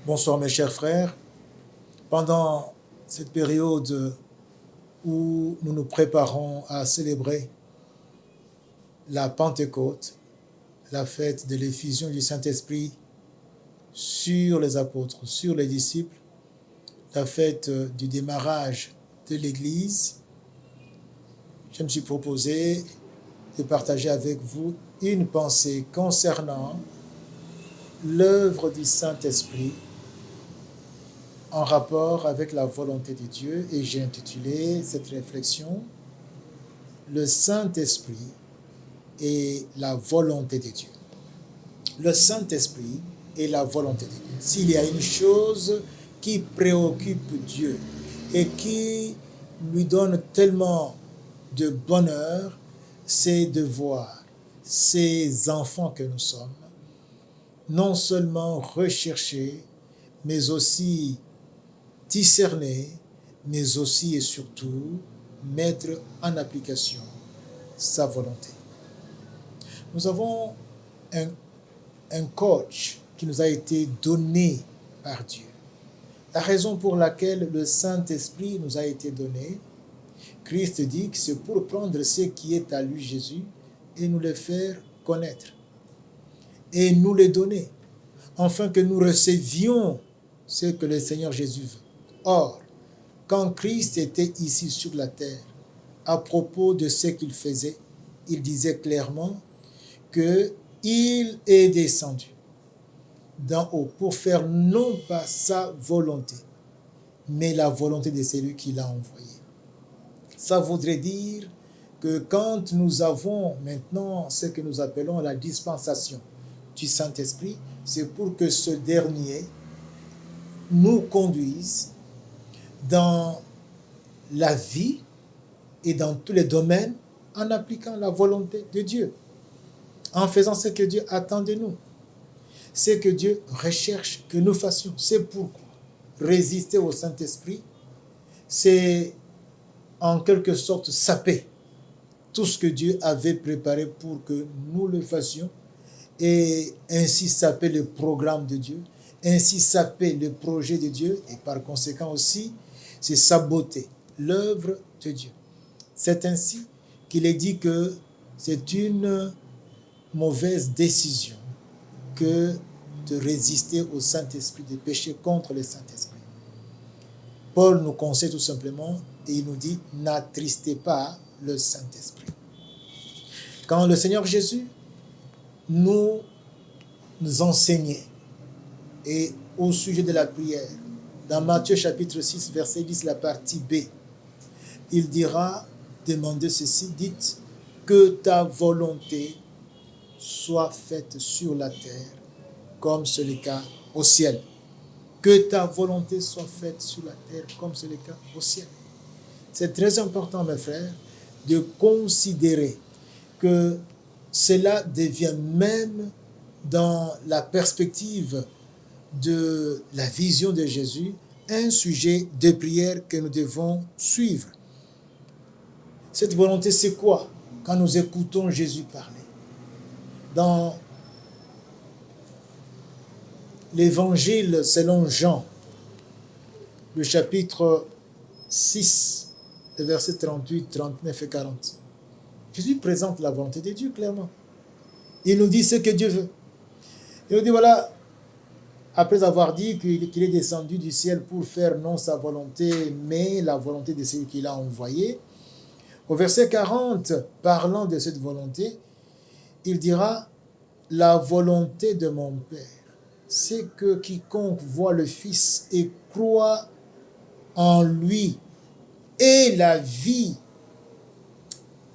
Bonsoir mes chers frères. Pendant cette période où nous nous préparons à célébrer la Pentecôte, la fête de l'effusion du Saint-Esprit sur les apôtres, sur les disciples, la fête du démarrage de l'Église, je me suis proposé de partager avec vous une pensée concernant l'œuvre du Saint-Esprit en rapport avec la volonté de Dieu, et j'ai intitulé cette réflexion « Le Saint-Esprit et la volonté de Dieu ». Le Saint-Esprit et la volonté de Dieu. S'il y a une chose qui préoccupe Dieu et qui lui donne tellement de bonheur, c'est de voir ces enfants que nous sommes non seulement rechercher, mais aussi discerner, mais aussi et surtout mettre en application sa volonté. Nous avons un coach qui nous a été donné par Dieu. La raison pour laquelle le Saint-Esprit nous a été donné, Christ dit que c'est pour prendre ce qui est à lui, Jésus, et nous le faire connaître. Et nous le donner, afin que nous recevions ce que le Seigneur Jésus veut. Or, quand Christ était ici sur la terre, à propos de ce qu'il faisait, il disait clairement qu'il est descendu d'en haut pour faire non pas sa volonté, mais la volonté de celui qui l'a envoyé. Ça voudrait dire que quand nous avons maintenant ce que nous appelons la dispensation du Saint-Esprit, c'est pour que ce dernier nous conduise dans la vie et dans tous les domaines en appliquant la volonté de Dieu, en faisant ce que Dieu attend de nous, ce que Dieu recherche que nous fassions. C'est pourquoi résister au Saint-Esprit, c'est en quelque sorte saper tout ce que Dieu avait préparé pour que nous le fassions, et ainsi saper le programme de Dieu, ainsi saper le projet de Dieu, et par conséquent aussi, c'est saboter l'œuvre de Dieu. C'est ainsi qu'il est dit que c'est une mauvaise décision que de résister au Saint-Esprit, de pécher contre le Saint-Esprit. Paul nous conseille tout simplement, et il nous dit, n'attristez pas le Saint-Esprit. Quand le Seigneur Jésus nous enseignait, et au sujet de la prière, dans Matthieu chapitre 6, verset 10, la partie B, il dira, demandez ceci, dites, que ta volonté soit faite sur la terre, comme c'est le cas au ciel. Que ta volonté soit faite sur la terre, comme c'est le cas au ciel. C'est très important, mes frères, de considérer que cela devient même dans la perspective de la vision de Jésus, un sujet de prière que nous devons suivre. Cette volonté, c'est quoi? Quand nous écoutons Jésus parler, dans l'évangile selon Jean, le chapitre 6, les versets 38, 39 et 40, Jésus présente la volonté de Dieu clairement. Il nous dit ce que Dieu veut. Il nous dit, voilà, après avoir dit qu'il est descendu du ciel pour faire non sa volonté, mais la volonté de celui qui l'a envoyé, au verset 40, parlant de cette volonté, il dira, la volonté de mon Père, c'est que quiconque voit le Fils et croit en lui ait la vie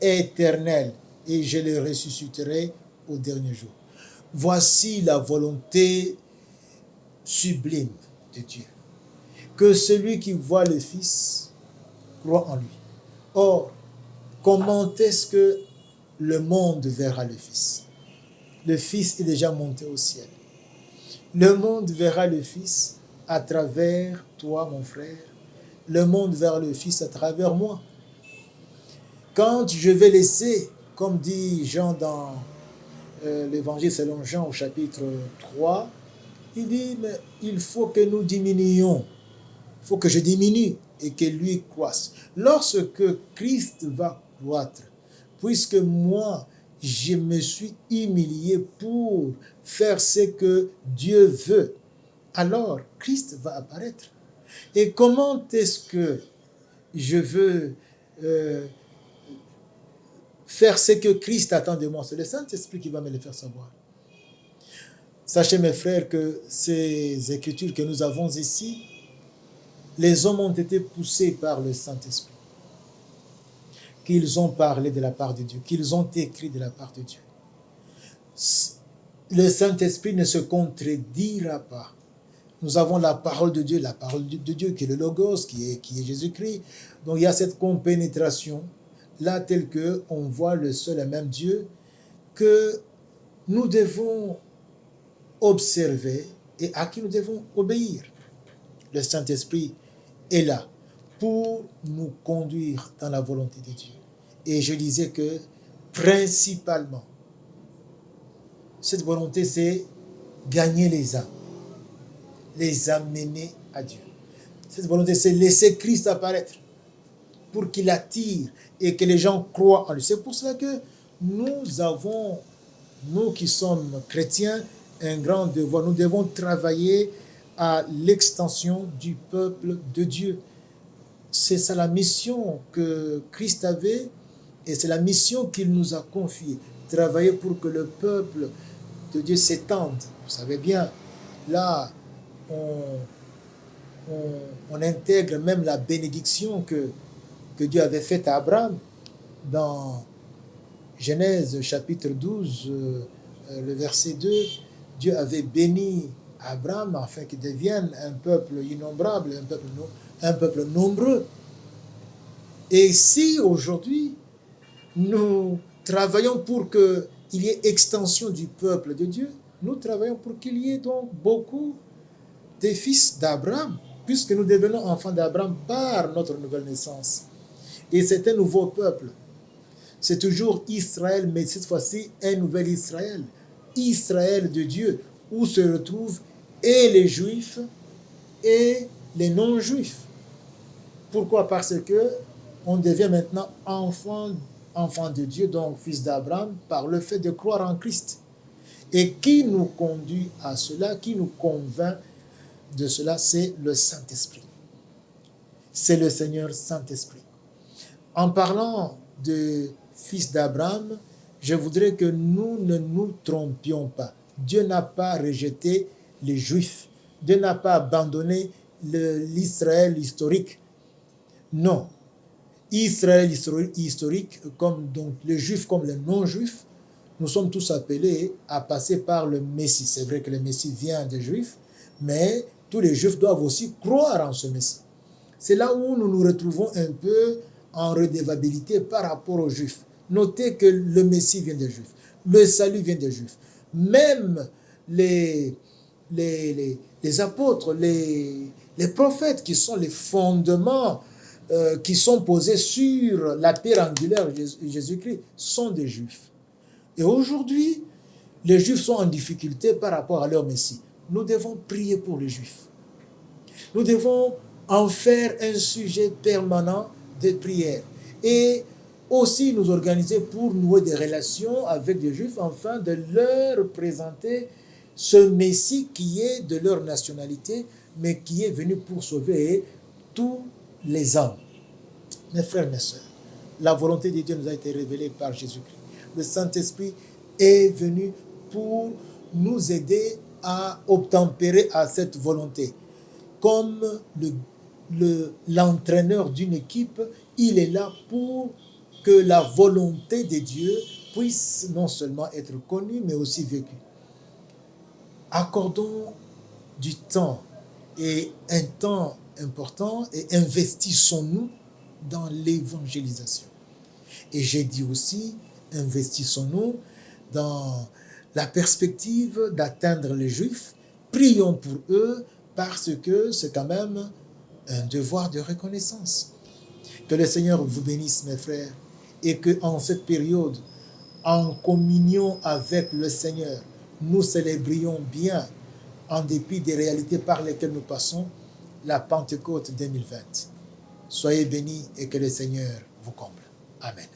éternelle, et je le ressusciterai au dernier jour. Voici la volonté sublime de Dieu, que celui qui voit le Fils croit en lui. Or, comment est-ce que le monde verra le Fils? Le Fils est déjà monté au ciel. Le monde verra le Fils à travers toi, mon frère. Le monde verra le Fils à travers moi. Quand je vais laisser, comme dit Jean dans l'évangile selon Jean au chapitre 3, Il dit, mais il faut que nous diminuions. Il faut que je diminue et que lui croisse. Lorsque Christ va croître, puisque moi, je me suis humilié pour faire ce que Dieu veut, alors Christ va apparaître. Et comment est-ce que je veux faire ce que Christ attend de moi? C'est le Saint-Esprit qui va me le faire savoir. Sachez, mes frères, que ces écritures que nous avons ici, les hommes ont été poussés par le Saint-Esprit, qu'ils ont parlé de la part de Dieu, qu'ils ont écrit de la part de Dieu. Le Saint-Esprit ne se contredira pas. Nous avons la parole de Dieu qui est le Logos, qui est Jésus-Christ. Donc il y a cette compénétration, là, telle qu'on voit le seul et même Dieu, que nous devons observer et à qui nous devons obéir. Le Saint-Esprit est là pour nous conduire dans la volonté de Dieu. Et je disais que, principalement, cette volonté, c'est gagner les âmes menées à Dieu. Cette volonté, c'est laisser Christ apparaître pour qu'il attire et que les gens croient en lui. C'est pour cela que nous avons, nous qui sommes chrétiens, un grand devoir. Nous devons travailler à l'extension du peuple de Dieu. C'est ça la mission que Christ avait et c'est la mission qu'il nous a confiée. Travailler pour que le peuple de Dieu s'étende. Vous savez bien, là, on intègre même la bénédiction que Dieu avait faite à Abraham dans Genèse chapitre 12, le verset 2. Dieu avait béni Abraham afin qu'il devienne un peuple innombrable, un peuple nombreux. Et si aujourd'hui, nous travaillons pour qu'il y ait extension du peuple de Dieu, nous travaillons pour qu'il y ait donc beaucoup de fils d'Abraham, puisque nous devenons enfants d'Abraham par notre nouvelle naissance. Et c'est un nouveau peuple. C'est toujours Israël, mais cette fois-ci, un nouvel Israël. Israël de Dieu, où se retrouvent et les Juifs et les non-Juifs. Pourquoi? Parce que on devient maintenant enfant de Dieu, donc fils d'Abraham, par le fait de croire en Christ. Et qui nous conduit à cela, qui nous convainc de cela, c'est le Saint-Esprit. C'est le Seigneur Saint-Esprit. En parlant de fils d'Abraham, je voudrais que nous ne nous trompions pas. Dieu n'a pas rejeté les Juifs. Dieu n'a pas abandonné l'Israël historique. Non. Israël historique, comme donc les Juifs comme les non-Juifs, nous sommes tous appelés à passer par le Messie. C'est vrai que le Messie vient des Juifs, mais tous les Juifs doivent aussi croire en ce Messie. C'est là où nous nous retrouvons un peu en redevabilité par rapport aux Juifs. Notez que le Messie vient des Juifs, le salut vient des Juifs. Même les apôtres, les prophètes qui sont les fondements qui sont posés sur la pierre angulaire Jésus-Christ sont des Juifs. Et aujourd'hui, les Juifs sont en difficulté par rapport à leur Messie. Nous devons prier pour les Juifs. Nous devons en faire un sujet permanent de prière. Et aussi nous organiser pour nouer des relations avec des Juifs afin de leur présenter ce Messie qui est de leur nationalité, mais qui est venu pour sauver tous les hommes. Mes frères, mes sœurs, la volonté de Dieu nous a été révélée par Jésus-Christ. Le Saint-Esprit est venu pour nous aider à obtempérer à cette volonté. Comme l'entraîneur d'une équipe, il est là pour que la volonté de Dieu puisse non seulement être connue, mais aussi vécue. Accordons du temps, et un temps important, et investissons-nous dans l'évangélisation. Et j'ai dit aussi, investissons-nous dans la perspective d'atteindre les Juifs. Prions pour eux parce que c'est quand même un devoir de reconnaissance. Que le Seigneur vous bénisse, mes frères, et qu'en cette période, en communion avec le Seigneur, nous célébrions bien en dépit des réalités par lesquelles nous passons, la Pentecôte 2020. Soyez bénis et que le Seigneur vous comble. Amen.